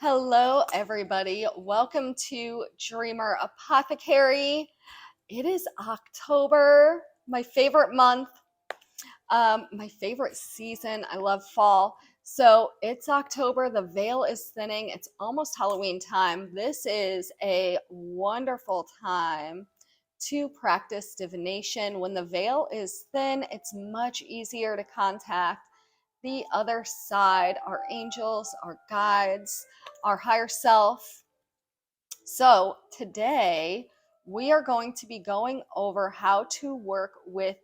Hello, everybody. Welcome to Dreamer Apothecary. It is October, my favorite month, my favorite season. I love fall. So it's October. The veil is thinning. It's almost Halloween time. This is a wonderful time to practice divination. When the veil is thin, it's much easier to contact the other side, our angels, our guides, our higher self. So today we are going to be going over how to work with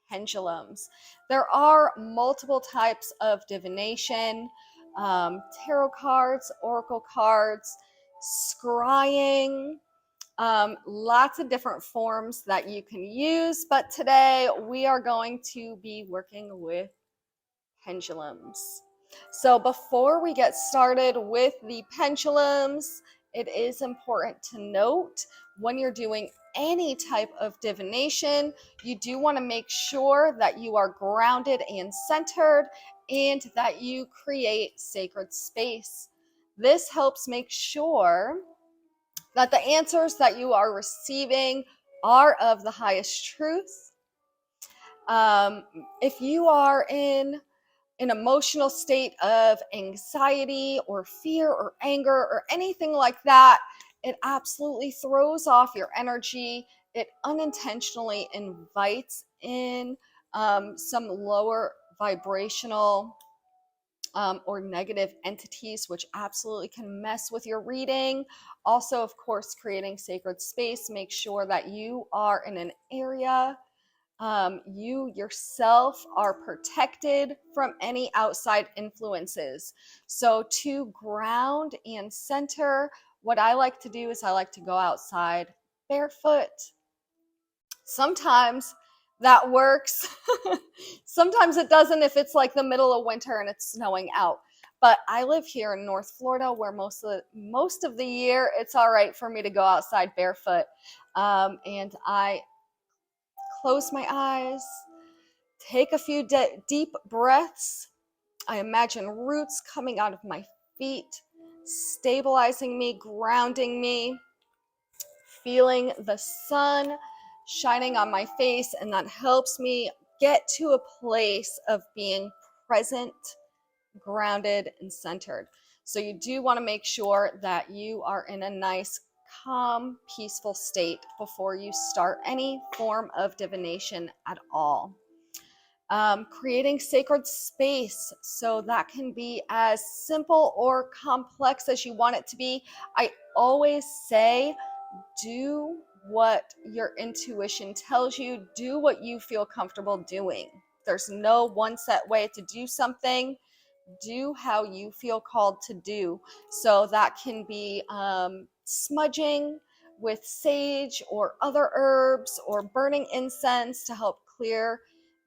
pendulums. There are multiple types of divination, tarot cards, oracle cards, scrying, lots of different forms that you can use. But today we are going to be working with pendulums. So before we get started with the pendulums, it is important to note when you're doing any type of divination, you do want to make sure that you are grounded and centered and that you create sacred space. This helps make sure that the answers that you are receiving are of the highest truth. If you are in an emotional state of anxiety or fear or anger or anything like that, it absolutely throws off your energy. It unintentionally invites in some lower vibrational or negative entities, which absolutely can mess with your reading. Also, of course, creating sacred space. Make sure that you are in an area you yourself are protected from any outside influences. So to ground and center, what I like to do is I like to go outside barefoot. Sometimes that works. Sometimes it doesn't if it's like the middle of winter and it's snowing out. But I live here in North Florida where most of the year it's all right for me to go outside barefoot. And I close my eyes, take a few deep breaths. I imagine roots coming out of my feet, stabilizing me, grounding me, feeling the sun shining on my face, and that helps me get to a place of being present, grounded, and centered. So you do want to make sure that you are in a nice, calm, peaceful state before you start any form of divination at all. Creating sacred space. So that can be as simple or complex as you want it to be. I always say, do what your intuition tells you, do what you feel comfortable doing. There's no one set way to do something. Do how you feel called to do. So that can be smudging with sage or other herbs or burning incense to help clear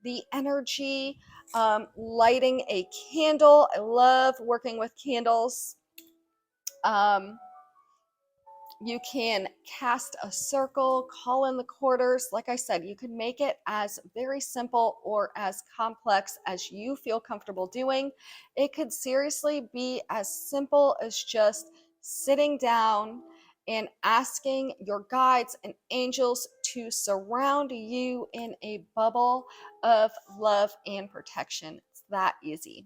the energy, lighting a candle. I love working with candles. You can cast a circle, call in the quarters. Like I said, you can make it as very simple or as complex as you feel comfortable doing. It could seriously be as simple as just sitting down and asking your guides and angels to surround you in a bubble of love and protection. It's that easy.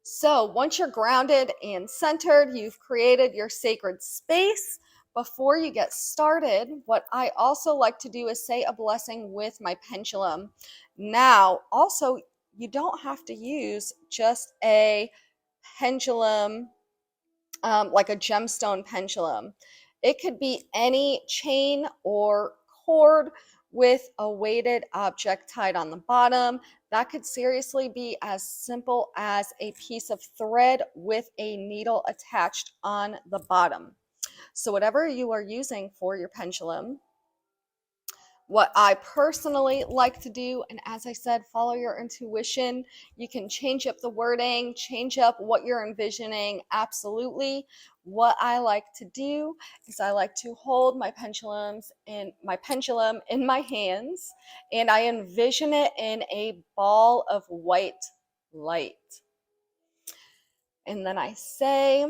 So once you're grounded and centered, you've created your sacred space. Before you get started, what I also like to do is say a blessing with my pendulum. Now, also, you don't have to use just a pendulum, like a gemstone pendulum. It could be any chain or cord with a weighted object tied on the bottom. That could seriously be as simple as a piece of thread with a needle attached on the bottom. So whatever you are using for your pendulum, what I personally like to do, and as I said, follow your intuition. You can change up the wording, change up what you're envisioning, absolutely. What I like to do is I like to hold my pendulum in my hands, and I envision it in a ball of white light. And then I say,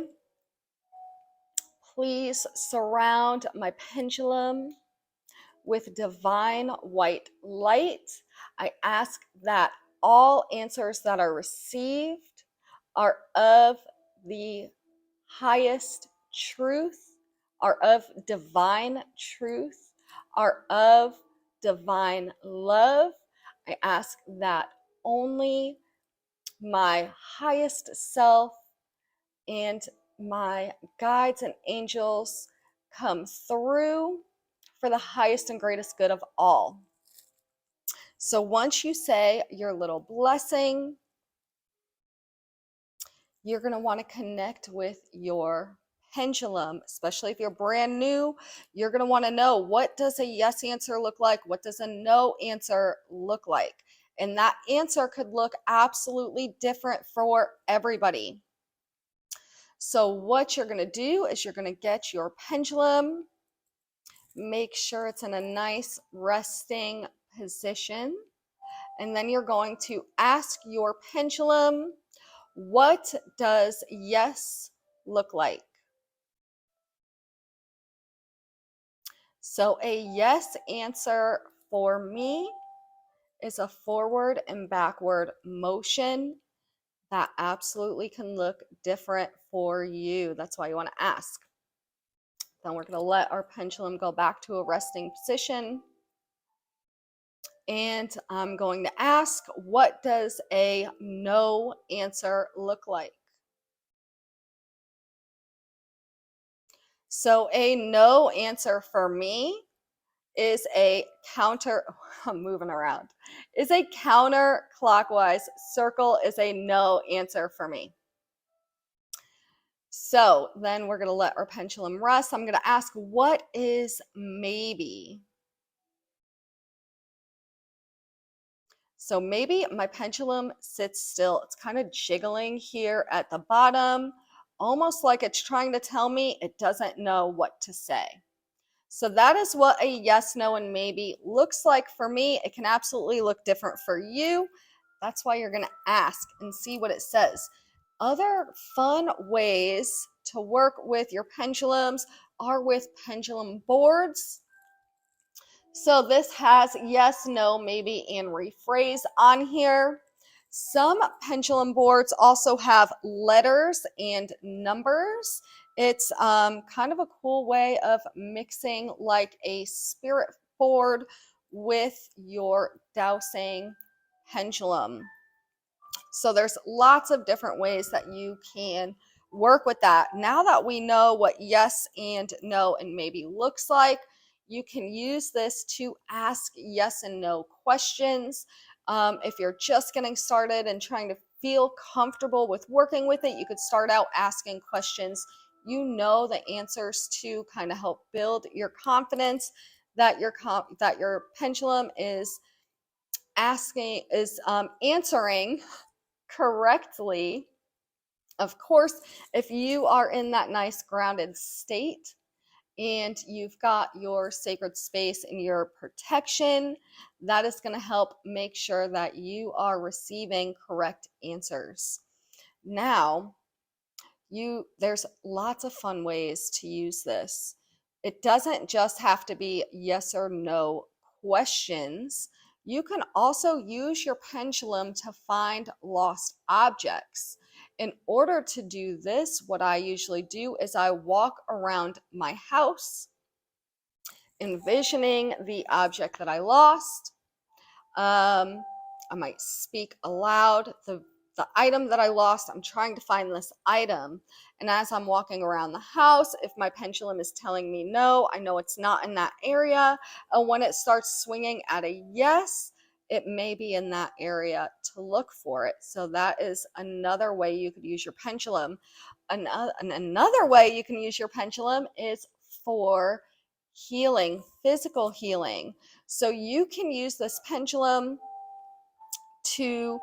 please surround my pendulum with divine white light. I ask that all answers that are received are of the highest truth, are of divine truth, are of divine love. I ask that only my highest self and my guides and angels come through for the highest and greatest good of all. So once you say your little blessing, you're going to want to connect with your pendulum, especially if you're brand new. You're going to want to know, what does a yes answer look like? What does a no answer look like? And that answer could look absolutely different for everybody. So what you're going to do is you're going to get your pendulum, make sure it's in a nice resting position, and then you're going to ask your pendulum, what does yes look like? So a yes answer for me is a forward and backward motion. That absolutely can look different for you. That's why you want to ask. Then we're going to let our pendulum go back to a resting position. And I'm going to ask, what does a no answer look like? So a no answer for me is a counter, I'm moving around, is a counterclockwise circle is a no answer for me. So then we're going to let our pendulum rest. I'm going to ask, what is maybe? So maybe my pendulum sits still. It's kind of jiggling here at the bottom, almost like it's trying to tell me it doesn't know what to say. So that is what a yes, no, and maybe looks like for me. It can absolutely look different for you. That's why you're going to ask and see what it says. Other fun ways to work with your pendulums are with pendulum boards. So this has yes, no, maybe, and rephrase on here. Some pendulum boards also have letters and numbers. It's kind of a cool way of mixing like a spirit board with your dowsing pendulum. So there's lots of different ways that you can work with that. Now that we know what yes and no and maybe looks like, you can use this to ask yes and no questions. If you're just getting started and trying to feel comfortable with working with it, you could start out asking questions you know the answers to, kind of help build your confidence that your pendulum is answering correctly. Of course, if you are in that nice grounded state and you've got your sacred space and your protection, that is going to help make sure that you are receiving correct answers. Now, there's lots of fun ways to use this. It doesn't just have to be yes or no questions. You can also use your pendulum to find lost objects. In order to do this, what I usually do is I walk around my house envisioning the object that I lost. I might speak aloud the item that I lost. I'm trying to find this item. And as I'm walking around the house, if my pendulum is telling me no, I know it's not in that area. And when it starts swinging at a yes, it may be in that area to look for it. So that is another way you could use your pendulum. Another way you can use your pendulum is for healing, physical healing. So you can use this pendulum to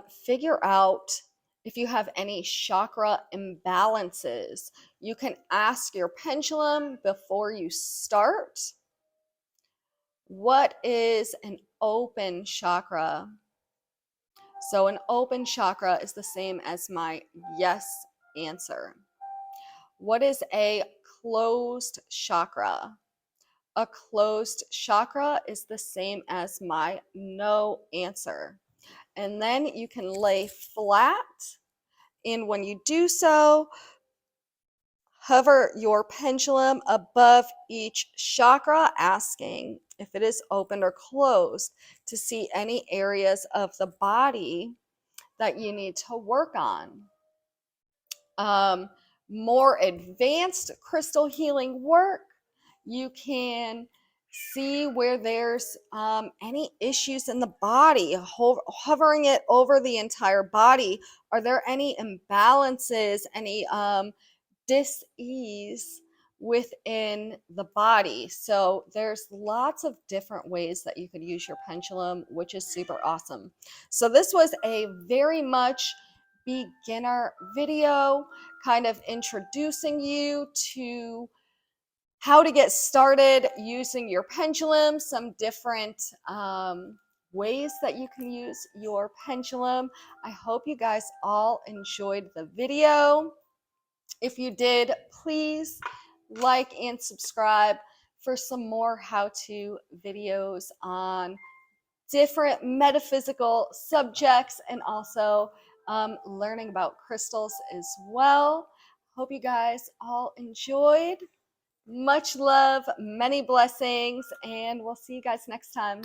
figure out if you have any chakra imbalances. You can ask your pendulum before you start, what is an open chakra? So an open chakra is the same as my yes answer. What is a closed chakra? A closed chakra is the same as my no answer. And then you can lay flat. And when you do so, hover your pendulum above each chakra, asking if it is open or closed to see any areas of the body that you need to work on. More advanced crystal healing work, you can see where there's any issues in the body, hovering it over the entire body. Are there any imbalances, any dis-ease within the body? So there's lots of different ways that you could use your pendulum, which is super awesome. So this was a very much beginner video, kind of introducing you to how to get started using your pendulum, some different ways that you can use your pendulum. I hope you guys all enjoyed the video. If you did, please like and subscribe for some more how-to videos on different metaphysical subjects, and also learning about crystals as well. Hope you guys all enjoyed. Much love, many blessings, and we'll see you guys next time.